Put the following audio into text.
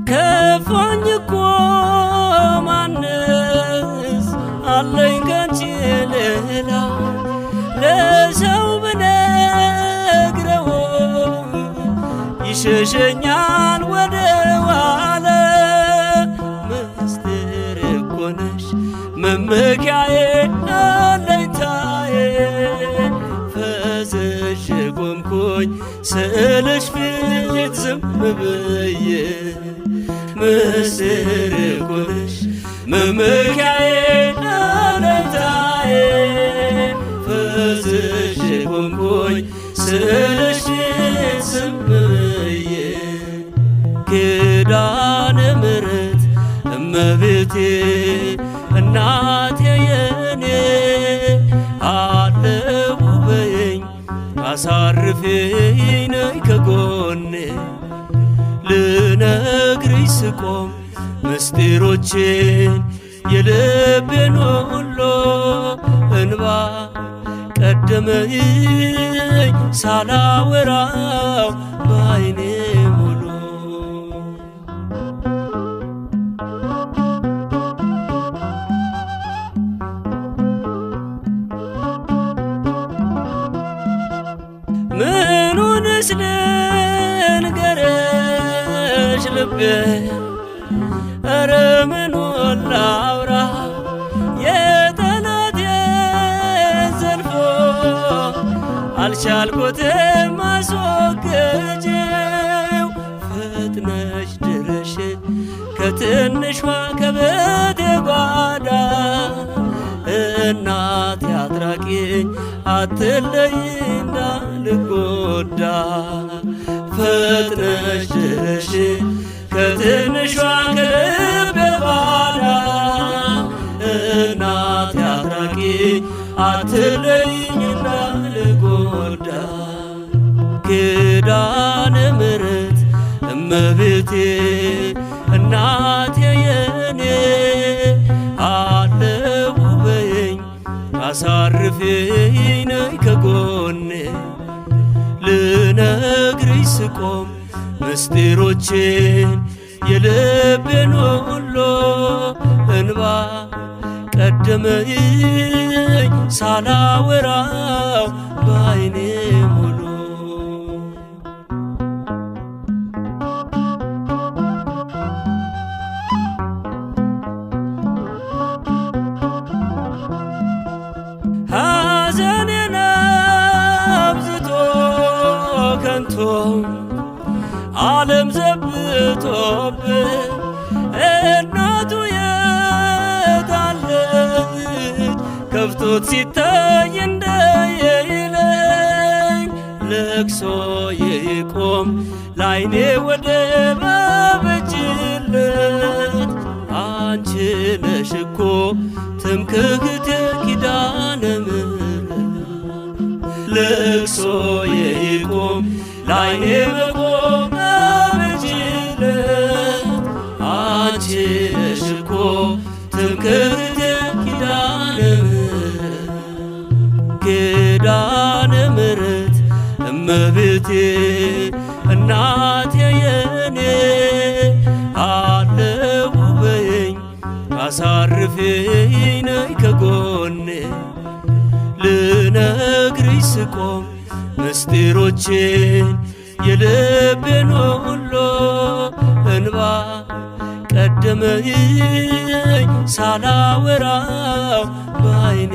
ከፋኝ እኮ ማንስ አለኝ ካንቺ ሌላ ለሰው ብነግረው ይሸሸኛል ወደ ኋላ ምስጢር እኮ ነሽ መመኪያዬ አለኝታዬ ፈዝዤ ቆምኩኝ ስልሽ ፊት ዝም ብዬ ምስጢር እኮ ነሽ መመኪያዬ አለኝታዬ ፈዝዤ ቆምኩኝ ስልሽ ፊት ዝም ብዬ ኪዳነ ምሕረት እመቤቴ እናቴ የኔ አለሁ በይኝ አሳርፊኝ ነይ ከጎኔ ልነግርሽ ስቆም ምስጢሮቼን የልቤን ሁሉ እንባ ቀደመኝ ሳላወራው በዓይኔ ሙሉ ምኑንስ ልንገርሽ ልቤ ኧረ ምኑን ላውራ የጠላቴን ዘልፎ አልቻልኩትም ማስወገጄው ፈጥነሽ ድረሽ ከትንሿ ከቤቴ ጓዳ እናቴ አትራቂኝ አትለይና ልጎዳ ፈጥነሽ ድረሽ ከትንሿ ከልቤ ጓዳ እናቴ አትራቂኝ አትለይና ልጎዳ ኪዳነ ምሕረት እመቤቴ እናቴ የኔ አለሁ በይኝ አሳርፊኝ ነይ ከጎኔ ልነግርሽ ስቆም ምስጢሮቼን የልቤን ሁሉ እንባ ቀደመኝ ሳላወራው በዓይኔ ሙሉ ሐዘኔን አብዝቶ ከንቶ ዓለም ዘብቶብኝ እናቱ የታለች ከፍቶት ሲታይ እንደይለኝ ለቅሶ ይቆም ላይኔ ወደ ባበጅለት አንቺ ነሽ እኮ ትምክህቴ ኪዳነ ምሕረት ለቅሶ ይቆም ላይኔ መቆም ባበጅለት አንቺ ነሽ እኮ ትምክህቴ ኪዳነ ምሕረት ኪዳነ ምሕረት እመቤቴ እናቴ የኔ አለሁ በይኝ አሳርፊኝ ነይ ከጎኔ ልነግርሽ ስቆም ምስጢሮቼን የልቤን ሁሉ እንባ ቀደመኝ ሳላወራው በዓይኔ